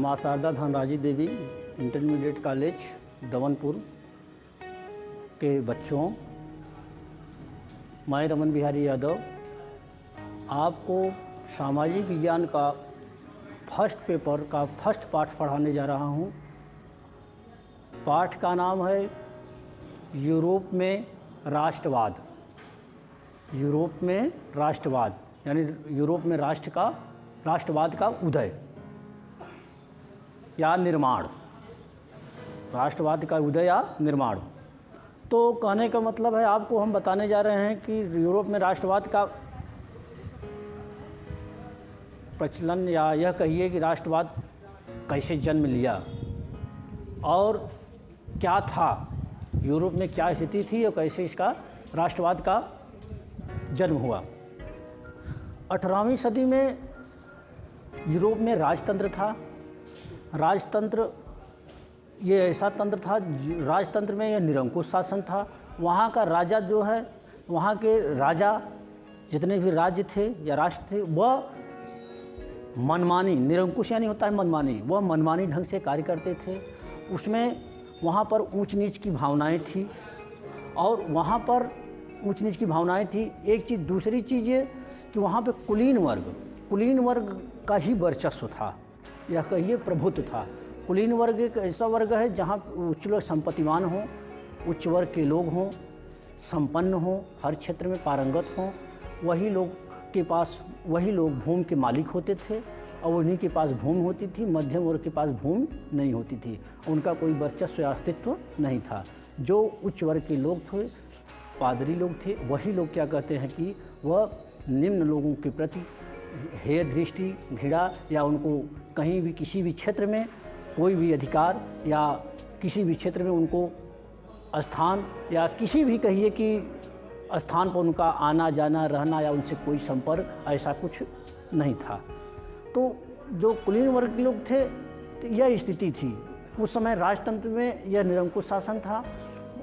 माँ शारदा धनराजी देवी intermediate college Damanpur के बच्चों, मैं रमन बिहारी यादव आपको सामाजिक विज्ञान का फर्स्ट पेपर का फर्स्ट पाठ पढ़ाने जा रहा हूँ। पाठ का नाम है यूरोप में राष्ट्रवाद। यूरोप में राष्ट्रवाद यानी यूरोप में राष्ट्रवाद का उदय या निर्माण, राष्ट्रवाद का उदय या निर्माण। तो कहने का मतलब है आपको हम बताने जा रहे हैं कि यूरोप में राष्ट्रवाद का प्रचलन या यह कहिए कि राष्ट्रवाद कैसे जन्म लिया और क्या था, यूरोप में क्या स्थिति थी और कैसे इसका राष्ट्रवाद का जन्म हुआ। 18वीं सदी में यूरोप में राजतंत्र था। राजतंत्र ये ऐसा तंत्र था, राजतंत्र में यह निरंकुश शासन था। वहाँ का राजा जो है, वहाँ के राजा जितने भी राज्य थे या राष्ट्र थे वह मनमानी, निरंकुश यानी होता है मनमानी, वह मनमानी ढंग से कार्य करते थे। उसमें वहाँ पर ऊंच नीच की भावनाएं थी और वहाँ पर ऊंच नीच की भावनाएं थी। एक चीज़, दूसरी चीज़ ये कि वहाँ पे कुलीन वर्ग का ही वर्चस्व था या कहिए प्रभुत्व था। कुलीन वर्ग एक ऐसा वर्ग है जहाँ उच्च लोग संपत्तिवान हों, उच्च वर्ग के लोग हों, संपन्न हों, हर क्षेत्र में पारंगत हों, वही लोग भूमि के मालिक होते थे और उन्हीं के पास भूमि होती थी। मध्यम वर्ग के पास भूमि नहीं होती थी, उनका कोई वर्चस्व या अस्तित्व नहीं था। जो उच्च वर्ग के लोग थे, पादरी लोग थे, वही लोग क्या कहते हैं कि वह निम्न लोगों के प्रति हेय दृष्टि, घृणा या उनको कहीं भी किसी भी क्षेत्र में कोई भी अधिकार या किसी भी क्षेत्र में उनको स्थान या किसी भी कहिए कि स्थान पर उनका आना जाना रहना या उनसे कोई संपर्क ऐसा कुछ नहीं था। तो जो कुलीन वर्ग के लोग थे तो यह स्थिति थी। उस समय राजतंत्र में यह निरंकुश शासन था,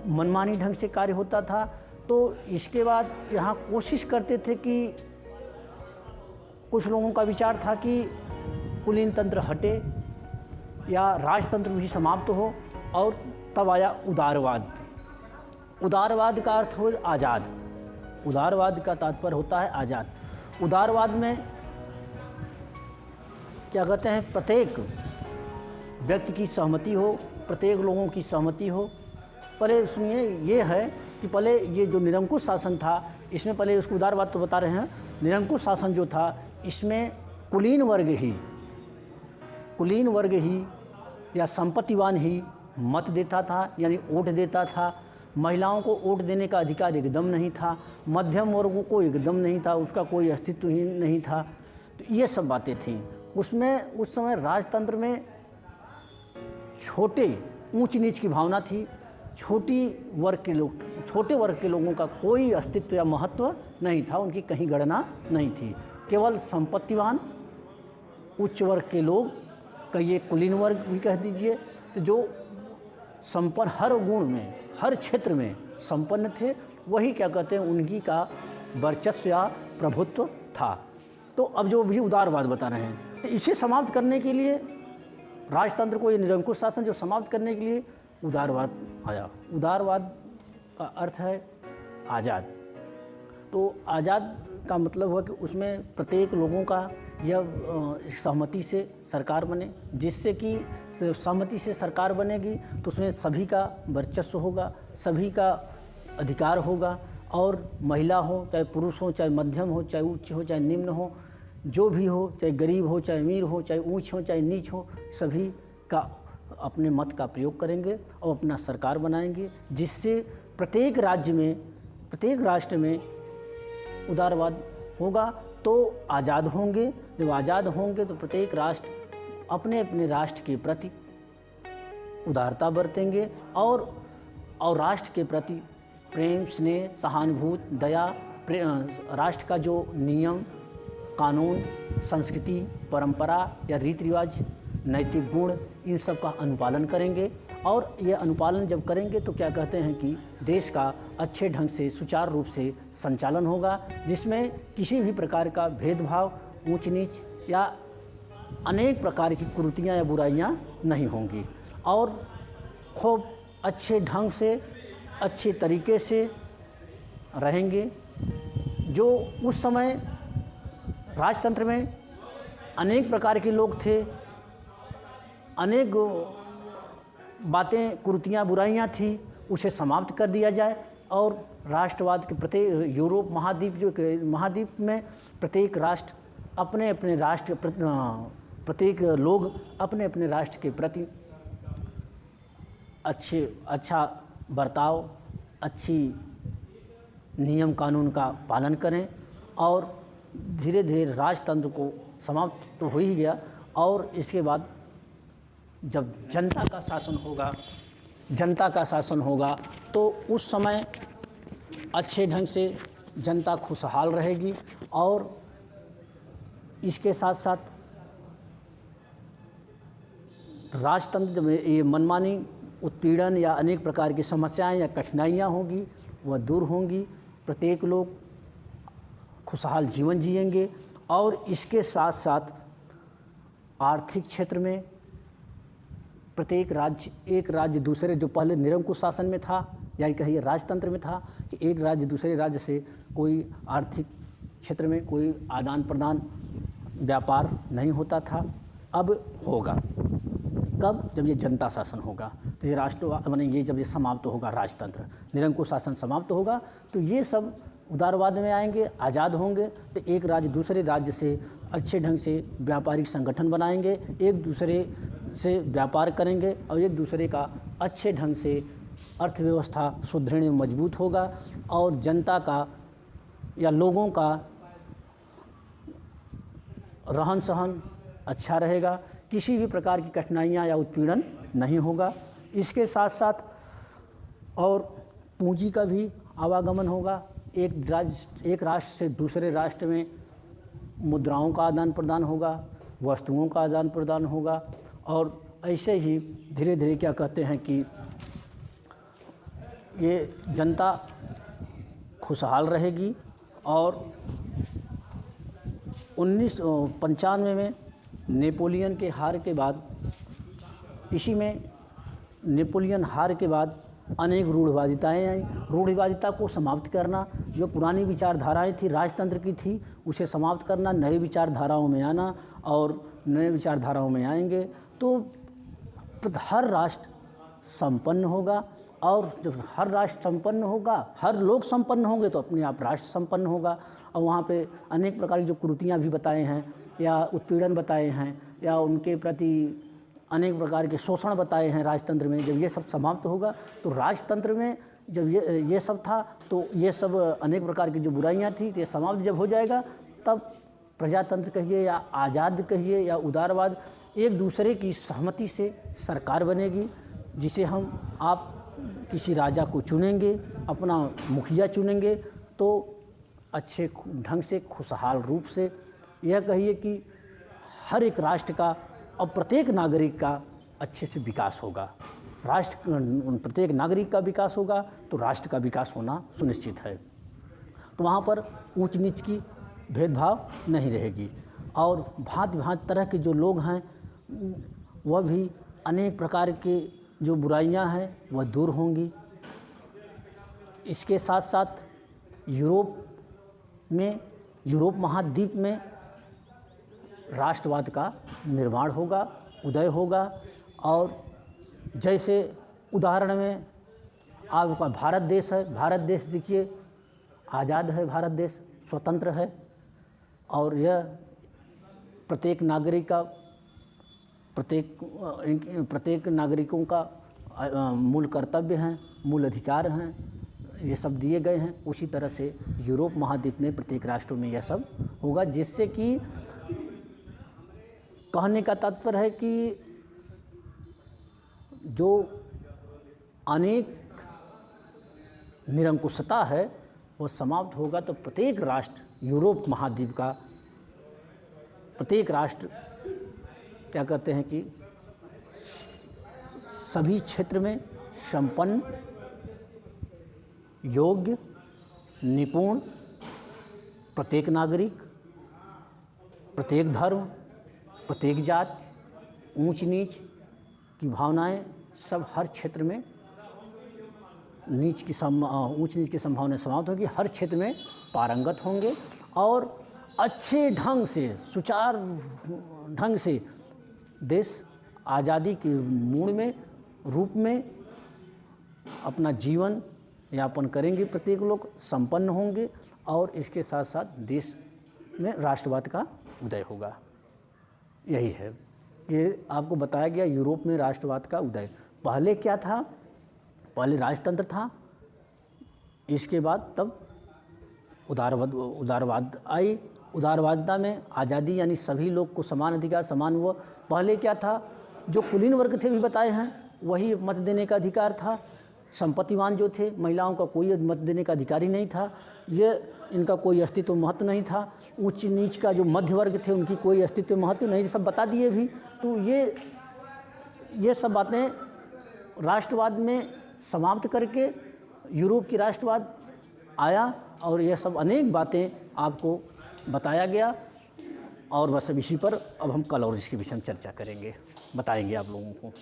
मनमानी ढंग से कार्य होता था। तो इसके बाद यहाँ कोशिश करते थे कि कुछ लोगों का विचार था कि कुलीन तंत्र हटे या राजतंत्र भी समाप्त हो और तब आया उदारवाद। उदारवाद का अर्थ हो आज़ाद, उदारवाद का तात्पर्य होता है आज़ाद। उदारवाद में क्या कहते हैं, प्रत्येक व्यक्ति की सहमति हो, प्रत्येक लोगों की सहमति हो। पहले सुनिए, ये है कि पहले ये जो निरंकुश शासन था इसमें पहले उसको उदारवाद तो बता रहे हैं। निरंकुश शासन जो था इसमें कुलीन वर्ग ही या संपत्तिवान ही मत देता था यानी वोट देता था। महिलाओं को वोट देने का अधिकार एकदम नहीं था, मध्यम वर्गों को एकदम नहीं था, उसका कोई अस्तित्व ही नहीं था। तो ये सब बातें थीं उसमें। उस समय राजतंत्र में छोटे ऊंच नीच की भावना थी। छोटे वर्ग के लोगों का कोई अस्तित्व या महत्व नहीं था, उनकी कहीं गणना नहीं थी। केवल संपत्तिवान उच्च वर्ग के लोग, कहिए कुलीन वर्ग भी कह दीजिए, तो जो संपन्न हर गुण में हर क्षेत्र में संपन्न थे, वही क्या कहते हैं उनकी का वर्चस्व या प्रभुत्व था। तो अब जो भी उदारवाद बता रहे हैं, तो इसे समाप्त करने के लिए राजतंत्र को, ये निरंकुश शासन जो समाप्त करने के लिए उदारवाद आया। उदारवाद का अर्थ है आज़ाद। तो आज़ाद का मतलब हुआ कि उसमें प्रत्येक लोगों का यह सहमति से सरकार बने, जिससे कि सहमति से सरकार बनेगी तो उसमें सभी का वर्चस्व होगा, सभी का अधिकार होगा और महिला हो चाहे पुरुष हो, चाहे मध्यम हो, चाहे उच्च हो, चाहे निम्न हो, जो भी हो, चाहे गरीब हो, चाहे अमीर हो, चाहे ऊंच हो, चाहे नीच हो, सभी का अपने मत का प्रयोग करेंगे और अपना सरकार बनाएंगे, जिससे प्रत्येक राज्य में, प्रत्येक राष्ट्र में उदारवाद होगा तो आज़ाद होंगे। जब आज़ाद होंगे तो प्रत्येक राष्ट्र अपने अपने राष्ट्र के प्रति उदारता बरतेंगे और राष्ट्र के प्रति प्रेम, स्नेह, सहानुभूति, दया, राष्ट्र का जो नियम कानून, संस्कृति, परंपरा या रीति रिवाज, नैतिक गुण, इन सब का अनुपालन करेंगे। और ये अनुपालन जब करेंगे तो क्या कहते हैं कि देश का अच्छे ढंग से सुचारू रूप से संचालन होगा, जिसमें किसी भी प्रकार का भेदभाव, ऊंच नीच या अनेक प्रकार की कुरीतियाँ या बुराइयाँ नहीं होंगी और खूब अच्छे ढंग से, अच्छे तरीके से रहेंगे। जो उस समय राजतंत्र में अनेक प्रकार के लोग थे, अनेक बातें, कुरीतियाँ, बुराइयाँ थी, उसे समाप्त कर दिया जाए और राष्ट्रवाद के प्रत्येक यूरोप महाद्वीप में प्रत्येक राष्ट्र अपने अपने राष्ट्र प्रत्येक लोग अपने अपने राष्ट्र के प्रति अच्छा बर्ताव, अच्छी नियम कानून का पालन करें और धीरे धीरे राजतंत्र को समाप्त तो हो ही गया। और इसके बाद जब जनता का शासन होगा तो उस समय अच्छे ढंग से जनता खुशहाल रहेगी और इसके साथ साथ राजतंत्र जब ये मनमानी, उत्पीड़न या अनेक प्रकार की समस्याएं या कठिनाइयां होंगी वह दूर होंगी, प्रत्येक लोग खुशहाल जीवन जिएंगे। और इसके साथ साथ आर्थिक क्षेत्र में प्रत्येक राज्य, एक राज्य दूसरे, जो पहले निरंकुश शासन में था यानी कहिए राजतंत्र में था कि एक राज्य दूसरे राज्य से कोई आर्थिक क्षेत्र में कोई आदान प्रदान व्यापार नहीं होता था, अब होगा। कब? जब ये जनता शासन होगा। तो ये राष्ट्रवाद माने ये जब ये समाप्त होगा, राजतंत्र निरंकुश शासन समाप्त होगा तो ये सब उदारवाद में आएंगे, आज़ाद होंगे। तो एक राज्य दूसरे राज्य से अच्छे ढंग से व्यापारिक संगठन बनाएंगे, एक दूसरे से व्यापार करेंगे और एक दूसरे का अच्छे ढंग से अर्थव्यवस्था सुदृढ़ एवं मजबूत होगा और जनता का या लोगों का रहन सहन अच्छा रहेगा, किसी भी प्रकार की कठिनाइयाँ या उत्पीड़न नहीं होगा। इसके साथ साथ और पूंजी का भी आवागमन होगा। एक राष्ट्र से दूसरे राष्ट्र में मुद्राओं का आदान प्रदान होगा, वस्तुओं का आदान प्रदान होगा और ऐसे ही धीरे धीरे क्या कहते हैं कि ये जनता खुशहाल रहेगी। और 1995 में नेपोलियन के हार के बाद, इसी में नेपोलियन हार के बाद अनेक रूढ़िवादिताएँ आई। रूढ़िवादिता को समाप्त करना, जो पुरानी विचारधाराएं थी राजतंत्र की थी उसे समाप्त करना, नई विचारधाराओं में आना और नए विचारधाराओं में आएंगे तो हर राष्ट्र संपन्न होगा। और जब हर राष्ट्र संपन्न होगा, हर लोग संपन्न होंगे तो अपने आप राष्ट्र संपन्न होगा। और वहाँ पे अनेक प्रकार की जो कुरीतियाँ भी बताए हैं या उत्पीड़न बताए हैं या उनके प्रति अनेक प्रकार के शोषण बताए हैं राजतंत्र में, जब ये सब समाप्त होगा तो राजतंत्र में जब ये सब था तो ये सब अनेक प्रकार की जो बुराइयाँ थी ये समाप्त जब हो जाएगा तब प्रजातंत्र कहिए या आज़ाद कहिए या उदारवाद, एक दूसरे की सहमति से सरकार बनेगी जिसे आप किसी राजा को चुनेंगे, अपना मुखिया चुनेंगे तो अच्छे ढंग से खुशहाल रूप से, यह कहिए कि हर एक राष्ट्र का और प्रत्येक नागरिक का अच्छे से विकास होगा। प्रत्येक नागरिक का विकास होगा तो राष्ट्र का विकास होना सुनिश्चित है। तो वहाँ पर ऊंच नीच की भेदभाव नहीं रहेगी और भांति भांति तरह के जो लोग हैं वह भी अनेक प्रकार के जो बुराइयां हैं वह दूर होंगी। इसके साथ साथ यूरोप महाद्वीप में राष्ट्रवाद का निर्माण होगा, उदय होगा। और जैसे उदाहरण में आपका भारत देश है, भारत देश देखिए आज़ाद है, भारत देश स्वतंत्र है और यह प्रत्येक नागरिक का प्रत्येक नागरिकों का मूल कर्तव्य हैं, मूल अधिकार हैं, ये सब दिए गए हैं। उसी तरह से यूरोप महाद्वीप में प्रत्येक राष्ट्रों में यह सब होगा, जिससे कि कहने का तात्पर्य है कि जो अनेक निरंकुशता है वो समाप्त होगा तो प्रत्येक राष्ट्र, यूरोप महाद्वीप का प्रत्येक राष्ट्र क्या कहते हैं कि सभी क्षेत्र में संपन्न, योग्य, निपुण, प्रत्येक नागरिक, प्रत्येक धर्म, प्रत्येक जात, ऊंच नीच की भावनाएं सब हर क्षेत्र में ऊंच नीच की संभावना समाप्त होगी, हर क्षेत्र में पारंगत होंगे और अच्छे ढंग से, सुचारू ढंग से देश आज़ादी के मूड में, रूप में अपना जीवन यापन करेंगे, प्रत्येक लोग संपन्न होंगे और इसके साथ साथ देश में राष्ट्रवाद का उदय होगा। यही है, ये आपको बताया गया यूरोप में राष्ट्रवाद का उदय। पहले क्या था? पहले राजतंत्र था, इसके बाद तब उदारवाद आई। उदारवादिता में आज़ादी यानी सभी लोग को समान अधिकार, समान वो। पहले क्या था? जो कुलीन वर्ग थे भी बताए हैं, वही मत देने का अधिकार था। संपत्तिवान जो थे, महिलाओं का कोई मत देने का अधिकार ही नहीं था, इनका कोई अस्तित्व महत्व नहीं था। ऊंच नीच का जो मध्य वर्ग थे, उनकी कोई अस्तित्व महत्व नहीं, सब बता दिए भी। तो ये सब बातें राष्ट्रवाद में समाप्त करके यूरोप की राष्ट्रवाद आया और ये सब अनेक बातें आपको बताया गया। और बस अब इसी पर अब हम कल और इसके विषय में चर्चा करेंगे, बताएंगे आप लोगों को।